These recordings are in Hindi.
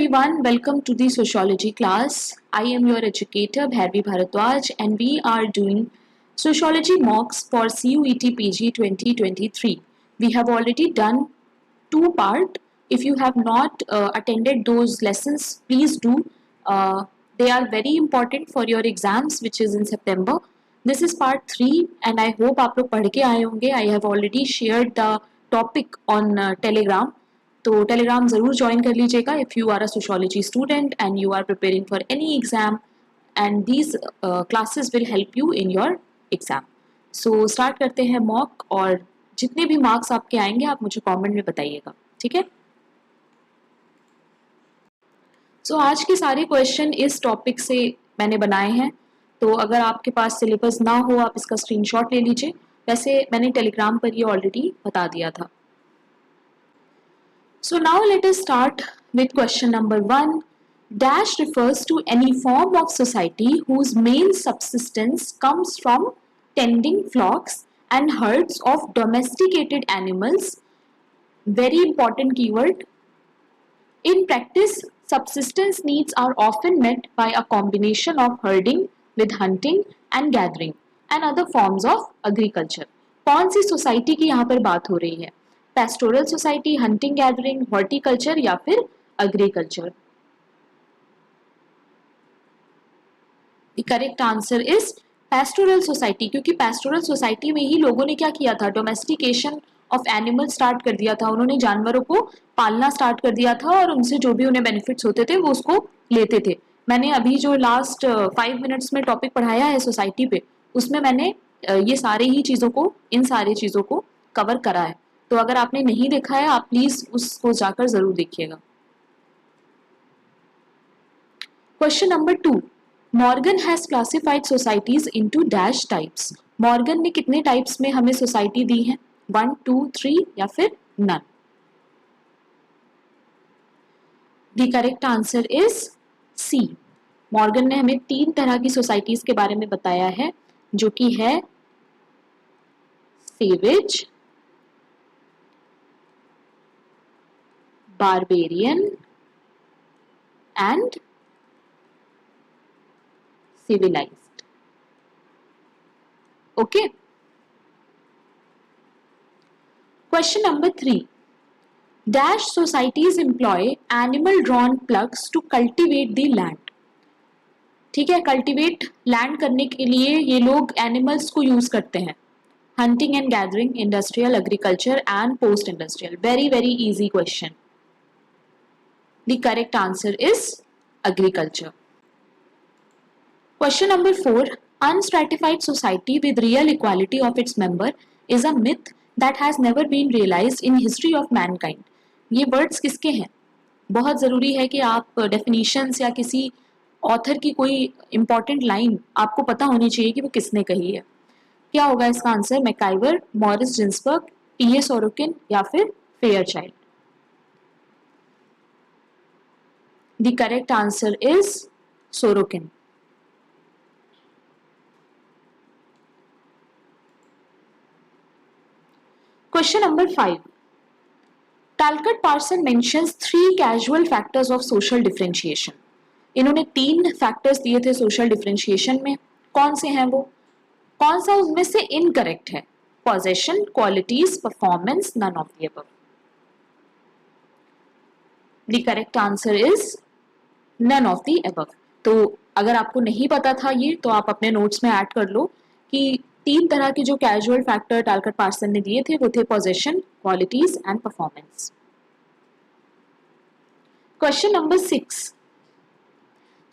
everyone, welcome to the sociology class. I am your educator Bhairavi Bharadwaj and we are doing sociology mocks for CUET PG 2023. We have already done two part. If you have not attended those lessons, please do. They are very important for your exams which is in September. This is part 3 and I hope आप लोग पढ़ के आए होंगे. I have already shared the topic on Telegram. तो टेलीग्राम ज़रूर ज्वाइन कर लीजिएगा if you are a sociology student and you are preparing for any exam and these classes will help you in your exam. So start करते हैं मॉक और जितने भी मार्क्स आपके आएंगे आप मुझे कमेंट में बताइएगा, ठीक है. सो आज के सारे क्वेश्चन इस टॉपिक से मैंने बनाए हैं, तो अगर आपके पास सिलेबस ना हो आप इसका स्क्रीनशॉट ले लीजिए. वैसे मैंने टेलीग्राम पर ये ऑलरेडी बता दिया था. So now let us start with question number 1. Dash refers to any form of society whose main subsistence comes from tending flocks and herds of domesticated animals. Very important keyword. In practice, subsistence needs are often met by a combination of herding with hunting and gathering and other forms of agriculture. कौन सी सोसाइटी की यहाँ पर बात हो रही है? Pastoral society, hunting gathering, horticulture या फिर agriculture? The correct answer is pastoral society, क्योंकि पेस्टोरल सोसाइटी में ही लोगों ने क्या किया था, डोमेस्टिकेशन ऑफ एनिमल स्टार्ट कर दिया था. उन्होंने जानवरों को पालना स्टार्ट कर दिया था और उनसे जो भी उन्हें बेनिफिट्स होते थे वो उसको लेते थे. मैंने अभी जो लास्ट 5 मिनट्स में टॉपिक पढ़ाया है सोसाइटी पे, उसमें मैंने ये सारे ही चीज़ों को, इन सारी चीज़ों को कवर करा है. तो अगर आपने नहीं देखा है आप प्लीज उसको जाकर जरूर देखिएगा. Question number 2. Morgan has classified societies into dash types. Morgan ने कितने टाइप्स में हमें सोसाइटी दी है? 1, 2, 3 या फिर none? The correct answer is C. Morgan ने हमें 3 तरह की सोसाइटीज के बारे में बताया है, जो कि है savage, barbarian and civilized. Okay. Question number 3. Dash societies employ animal drawn plugs to cultivate the land. ठीक है, cultivate land करने के लिए ये लोग animals को use करते हैं. Hunting and gathering, industrial, agriculture and post industrial. Very very easy question. The correct answer is agriculture. Question number 4. Unstratified society with real equality of its member is a myth that has never been realized in history of mankind. ये words किसके हैं? बहुत ज़रूरी है कि आप definitions या किसी author की कोई important line आपको पता होनी चाहिए कि वो किसने कही है. क्या होगा इसका answer? MacIver, Morris Ginsburg, T.A. Sorokin या फिर Fairchild? The correct answer is Sorokin. Question number 5. Talcott Parson mentions 3 casual factors of social differentiation. इन्होंने 3 factors दिए थे social differentiation में. कौन से हैं वो? कौन सा उनमें से incorrect है? Possession, qualities, performance, none of the above. The correct answer is none of the above. तो अगर आपको नहीं पता था ये, तो आप अपने नोट्स में ऐड कर लो कि 3 तरह के जो कैजुअल फैक्टर टालकट पार्सन ने दिए थे वो थे possession, qualities and performance. Question number 6.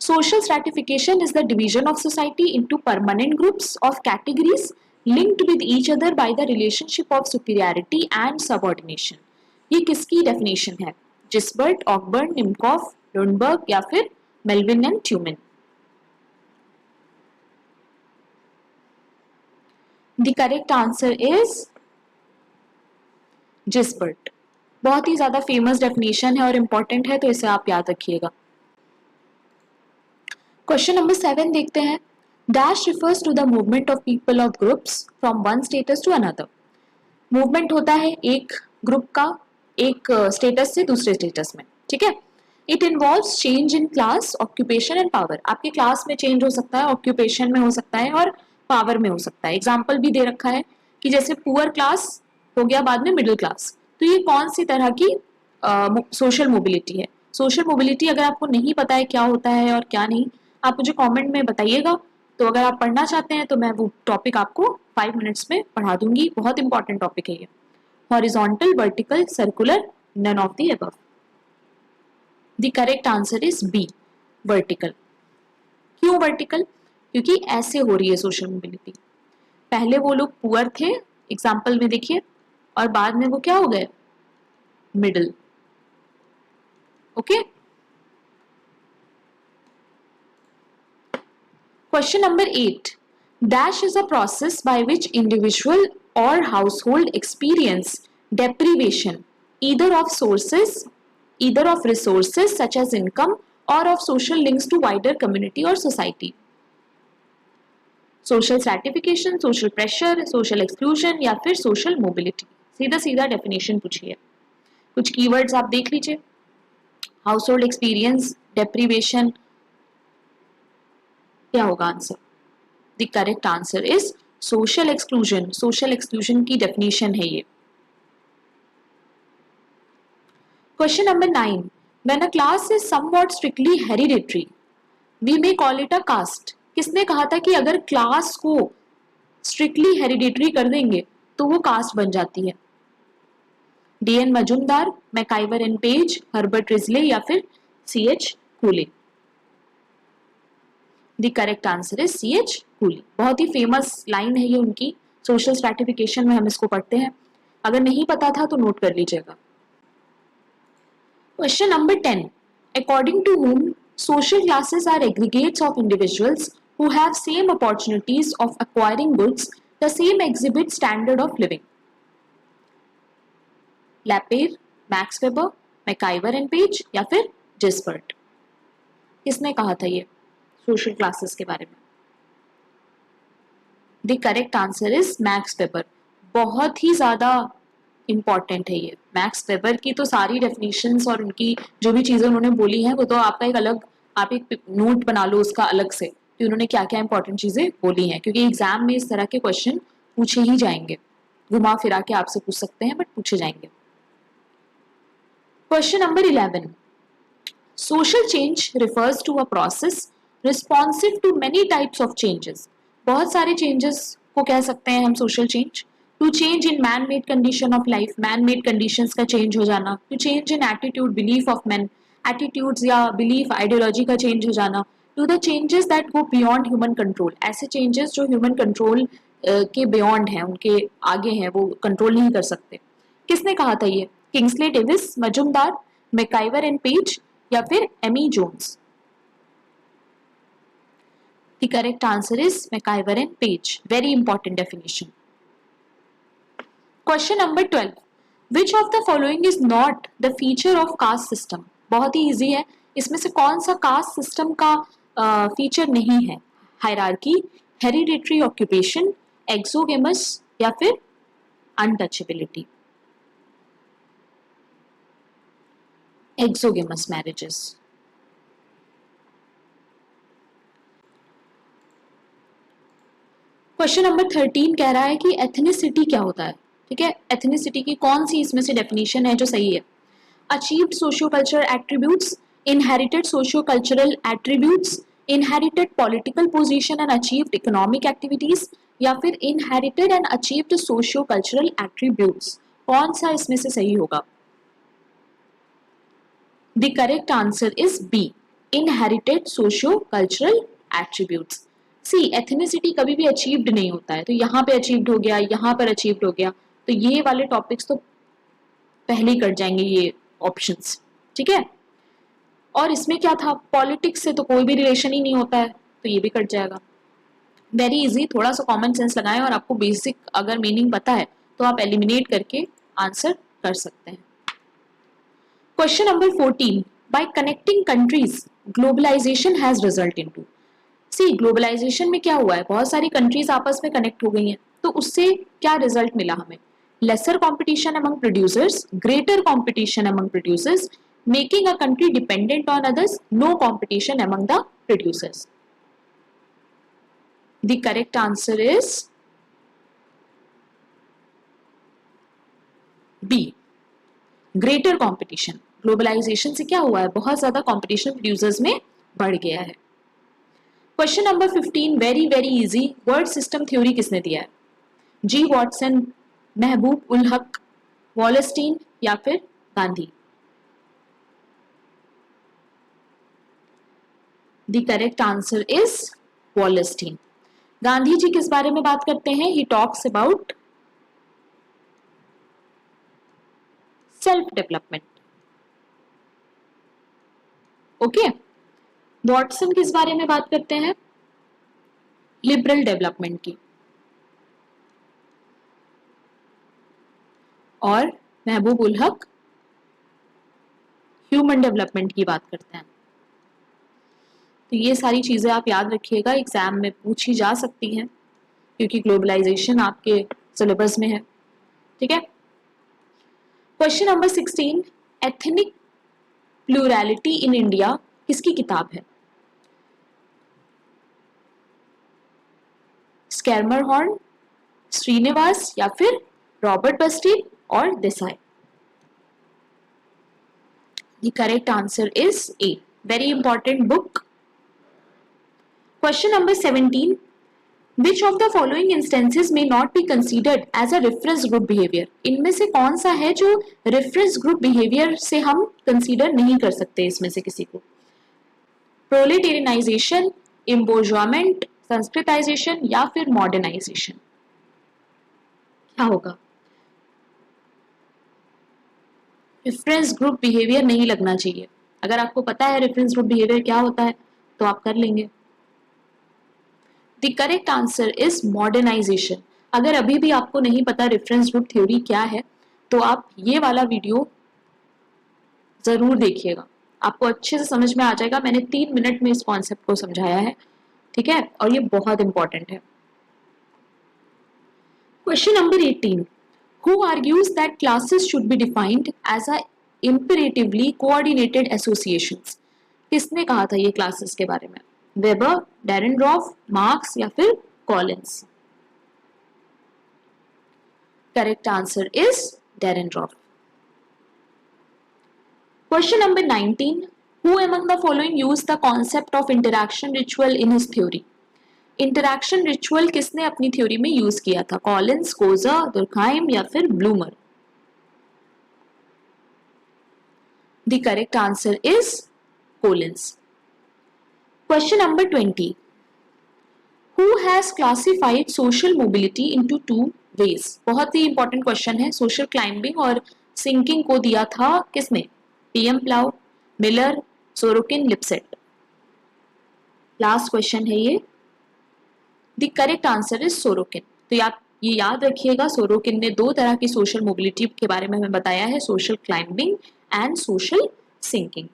Social stratification is the division of society into permanent groups of categories linked with each other by the relationship of superiority and subordination. ये किसकी डेफिनेशन है? जिस्बर्ट, ऑकबर्न, निम्कॉफ, लुंडबर्ग या फिर Melvin and Tumin? The correct answer is Gisbert. बहुत ही ज्यादा फेमस डेफिनेशन है और इंपॉर्टेंट है, तो इसे आप याद रखिएगा. क्वेश्चन नंबर 7 देखते हैं. Dash refers to the movement of people of groups from one status to another. Movement होता है एक ग्रुप का एक स्टेटस से दूसरे स्टेटस में, ठीक है. It involves change in class, occupation and power. आपके क्लास में चेंज हो सकता है, ऑक्यूपेशन में हो सकता है और पावर में हो सकता है। एग्जाम्पल भी दे रखा है कि जैसे पुअर क्लास हो गया बाद में मिडिल क्लास, तो ये कौन सी तरह की सोशल मोबिलिटी है। सोशल मोबिलिटी अगर आपको नहीं पता है क्या होता है और क्या नहीं, आप मुझे कमेंट में बताइएगा। तो अगर आप पढ़ना चाहते हैं तो मैं वो टॉपिक आपको 5 मिनट्स में पढ़ा दूंगी। बहुत इंपॉर्टेंट टॉपिक है ये। Horizontal, vertical, circular, none of the above. The correct answer is B, vertical. क्यों वर्टिकल? क्योंकि ऐसे हो रही है सोशल मोबिलिटी। पहले वो लोग पुअर थे, एग्जाम्पल में देखिए, और बाद में वो क्या हो गए, middle. Okay. Question number 8, dash is a process by which individual or household experience deprivation either of resources such as income or of social links to wider community or society. Social stratification, social pressure, social exclusion या फिर सोशल मोबिलिटी। सीधा सीधा डेफिनेशन पूछिए। कुछ कीवर्ड्स आप देख लीजिए, हाउस होल्ड एक्सपीरियंस, डेप्रीवेशन, क्या होगा आंसर? The correct answer is social exclusion. Social exclusion की डेफिनेशन है ये। Question number 9, when a class is somewhat strictly hereditary we may call it a caste. किसने कहा था कि अगर क्लास को स्ट्रिक्टली हेरिडिटरी कर देंगे तो वो कास्ट बन जाती है? D N. Majumdar, MacIver and Page, Herbert Risley या फिर C H. Cooley. The correct answer is C H. Cooley. बहुत ही फेमस लाइन है ये उनकी, सोशल स्ट्रैटिफिकेशन में हम इसको पढ़ते हैं। अगर नहीं पता था तो नोट कर लीजिएगा। Question number 10, according to whom social classes are aggregates of individuals who have same opportunities of acquiring goods, the same exhibit standard of living. लैपेर, Max Weber, MacIver and Page या फिर जिस्बर्ट। किसने कहा था ये सोशल क्लासेस के बारे में? The correct answer is max weber. बहुत ही ज्यादा इंपॉर्टेंट है ये। मैक्स वेबर की तो सारी डेफिनेशंस और उनकी जो भी चीजें उन्होंने बोली हैं वो तो आपका एक अलग, आप एक नोट बना लो उसका अलग से कि उन्होंने क्या क्या इंपॉर्टेंट चीजें बोली हैं, क्योंकि एग्जाम में इस तरह के क्वेश्चन पूछे ही जाएंगे। घुमा फिरा के आपसे पूछ सकते हैं बट पूछे जाएंगे। Question number 11, social change refers to a process responsive to many types of changes. बहुत सारे चेंजेस को कह सकते हैं हम social change. To change in man made condition of life, man made conditions का चेंज हो जाना। To change in attitude, belief of man, attitudes या बिलीफ, आइडियोलॉजी का चेंज हो जाना। To the changes that go beyond human control, ऐसे चेंजेस जो ह्यूमन कंट्रोल के बियॉन्ड हैं, उनके आगे हैं, वो कंट्रोल नहीं कर सकते। किसने कहा था ये? Kingsley Davis, Majumdar, MacIver and Page या फिर Amy Jones. The correct answer is McIver and Page. Very important definition. Question number 12. Which of the following is not the feature of caste system? बहुत ही easy है। इसमें से कौन सा caste system का feature नहीं है? Hierarchy, hereditary occupation, exogamous या फिर untouchability? Exogamous marriages. Question number 13 कह रहा है कि एथनिसिटी क्या होता है। ठीक है, एथनिसिटी की कौन सी इसमें से डेफिनेशन है जो सही है? Achieved socio cultural attributes, inherited socio cultural attributes, inherited political position and achieved economic activities या फिर inherited and achieved socio cultural attributes. कौन सा इसमें से सही होगा? The correct answer is B, inherited socio cultural attributes. C, ethnicity कभी भी अचीव्ड नहीं होता है, तो यहाँ पे अचीव्ड हो गया, यहाँ पर अचीव्ड हो गया, तो ये वाले टॉपिक्स तो पहले ही कट जाएंगे ये ऑप्शंस। ठीक है, और इसमें क्या था, पॉलिटिक्स से तो कोई भी रिलेशन ही नहीं होता है, तो ये भी कट जाएगा। वेरी इजी, थोड़ा सा कॉमन सेंस लगाएं और आपको बेसिक अगर मीनिंग पता है तो आप एलिमिनेट करके आंसर कर सकते हैं। Question number 14, by connecting countries globalization has result into. C, globalization में क्या हुआ है, बहुत सारी कंट्रीज आपस में कनेक्ट हो गई हैं, तो उससे क्या रिजल्ट मिला हमें? Lesser competition among producers, greater competition among producers, Making a country dependent on others, no competition among the producers. The correct answer is B. Greater competition. Globalization से क्या हुआ है, बहुत ज्यादा कंपटीशन प्रोड्यूसर्स में बढ़ गया है. Question number 15 very very easy. Word system theory किसने दिया है? जी वॉटसन, महबूब उल हक, वॉलस्टीन या फिर Gandhi? The correct answer is Wallerstein. Gandhi ji किस बारे में बात करते हैं? He talks about self development. Okay. Watson किस बारे में बात करते हैं? लिबरल डेवलपमेंट की. और महबूब उल हक ह्यूमन डेवलपमेंट की बात करते हैं. तो ये सारी चीजें आप याद रखिएगा, एग्जाम में पूछी जा सकती हैं क्योंकि ग्लोबलाइजेशन आपके सिलेबस में है. ठीक है. Question number 16 ethnic plurality in India किसकी किताब है? स्कैमरहॉर्न, श्रीनिवास या फिर रॉबर्ट बस्टीन और Desai? The correct answer is A. Very important book. Question number 17. Which of the following instances may not be considered as a reference group behavior? इनमें से कौन सा है जो reference group behavior से हम consider नहीं कर सकते इसमें से किसी को? Proletarianization, embourgeoisement, संस्कृताइजेशन या फिर मॉडर्नाइजेशन? क्या होगा? रेफरेंस ग्रुप बिहेवियर नहीं लगना चाहिए. अगर आपको पता है रेफरेंस ग्रुप बिहेवियर क्या होता है तो आप कर लेंगे. The correct answer is modernization. अगर अभी भी आपको नहीं पता रेफरेंस ग्रुप थ्योरी क्या है तो आप ये वाला वीडियो जरूर देखिएगा, आपको अच्छे से समझ में आ जाएगा. मैंने 3 मिनट में इस कॉन्सेप्ट को समझाया है. ठीक है, और ये बहुत इंपॉर्टेंट है. Question number 18. Who argues that classes should be defined as a imperatively coordinated associations? किसने कहा था ये क्लासेस के बारे में? वेबर, डेरेनरॉफ, मार्क्स या फिर Collins? Correct answer is Dahrendorf. Question number 19. Who among the following used the concept of interaction ritual in his theory? Interaction ritual किसने अपनी थ्योरी में यूज किया था? कॉलिंस, कोजा, दुर्खाइम या फिर Blumer? The correct answer is Collins. Question number 20. Who has classified social mobility into 2 ways? बहुत ही इंपॉर्टेंट क्वेश्चन है. सोशल क्लाइंबिंग और सिंकिंग को दिया था किसने? T M Plau, Miller, Sorokin, Lipset? Last question है ये. The correct answer is Sorokin. तो आप ये याद रखिएगा, सोरोकिन ने 2 तरह की सोशल मोबिलिटी के बारे में हमें बताया है, social climbing and social sinking.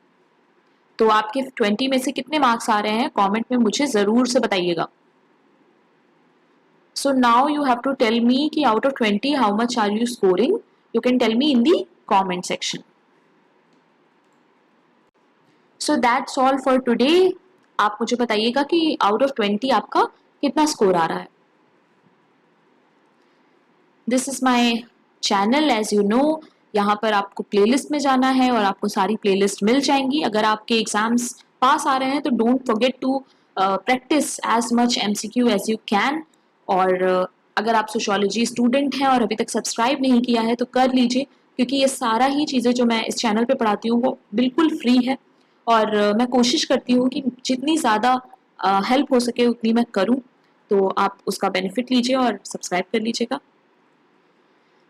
तो आपके 20 में से कितने मार्क्स आ रहे हैं कमेंट में मुझे जरूर से बताइएगा. So now you have to tell me कि out of 20 how much are you scoring. You can tell me in the comment section. So that's all for today. आप मुझे बताइएगा कि आउट ऑफ 20 आपका कितना स्कोर आ रहा है. This is my channel as you know. यहाँ पर आपको प्लेलिस्ट में जाना है और आपको सारी प्लेलिस्ट मिल जाएंगी. अगर आपके एग्जाम्स पास आ रहे हैं तो don't forget to practice as much MCQ as you can. और अगर आप सोशियोलॉजी स्टूडेंट हैं और अभी तक सब्सक्राइब नहीं किया है तो कर लीजिए, क्योंकि ये सारा ही चीज़ें जो मैं इस चैनल पे पढ़ाती हूँ वो बिल्कुल फ्री है. और मैं कोशिश करती हूँ कि जितनी ज़्यादा हेल्प हो सके उतनी मैं करूँ. तो आप उसका बेनिफिट लीजिए और सब्सक्राइब कर लीजिएगा.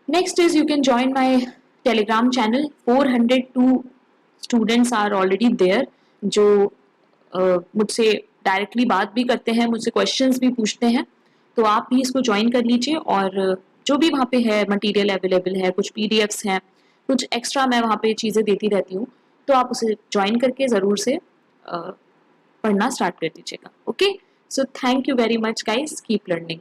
Next is you can join my Telegram channel. 402 students are already there जो मुझसे डायरेक्टली बात भी करते हैं, मुझसे क्वेश्चंस भी पूछते हैं. तो आप भी इसको ज्वाइन कर लीजिए. और जो भी वहाँ पे है मटेरियल अवेलेबल है, कुछ पीडीएफ्स हैं, कुछ एक्स्ट्रा मैं वहाँ पे चीज़ें देती रहती हूँ, तो आप उसे ज्वाइन करके ज़रूर से पढ़ना स्टार्ट कर दीजिएगा. Okay, so thank you very much guys. Keep learning.